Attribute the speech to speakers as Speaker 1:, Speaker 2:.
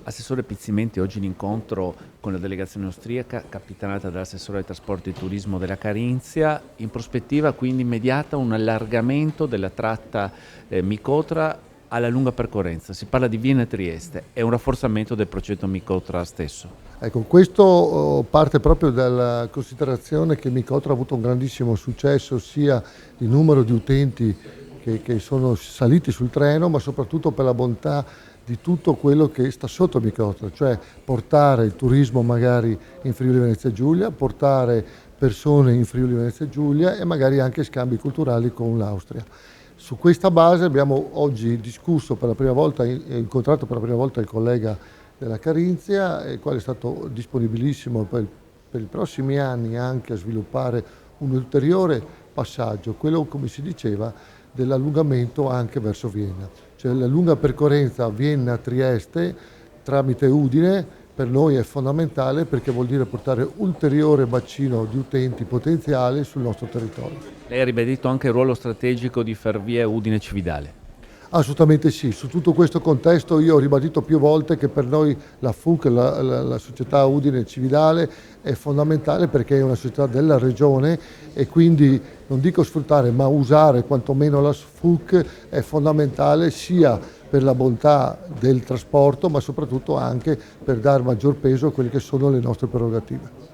Speaker 1: Assessore Pizzimenti, oggi l'incontro con la delegazione austriaca, capitanata dall'assessore ai trasporti e turismo della Carinzia, in prospettiva quindi immediata un allargamento della tratta Micotra alla lunga percorrenza. Si parla di Vienna-Trieste e un rafforzamento del progetto Micotra stesso.
Speaker 2: Ecco, questo parte proprio dalla considerazione che Micotra ha avuto un grandissimo successo sia di numero di utenti che sono saliti sul treno, ma soprattutto per la bontà di tutto quello che sta sotto Micotra, cioè portare il turismo magari in Friuli Venezia Giulia, portare persone in Friuli Venezia Giulia e magari anche scambi culturali con l'Austria. Su questa base abbiamo oggi discusso per la prima volta, incontrato per la prima volta il collega della Carinzia, il quale è stato disponibilissimo per i prossimi anni anche a sviluppare un ulteriore passaggio, quello, come si diceva, dell'allungamento anche verso Vienna, cioè la lunga percorrenza Vienna-Trieste tramite Udine per noi è fondamentale perché vuol dire portare ulteriore bacino di utenti potenziali sul nostro territorio.
Speaker 1: Lei ha ribadito anche il ruolo strategico di Ferrovie Udine-Cividale.
Speaker 2: Assolutamente sì, su tutto questo contesto io ho ribadito più volte che per noi la FUC, la società Udine Cividale, è fondamentale perché è una società della regione e quindi non dico sfruttare ma usare quantomeno la FUC è fondamentale sia per la bontà del trasporto ma soprattutto anche per dare maggior peso a quelle che sono le nostre prerogative.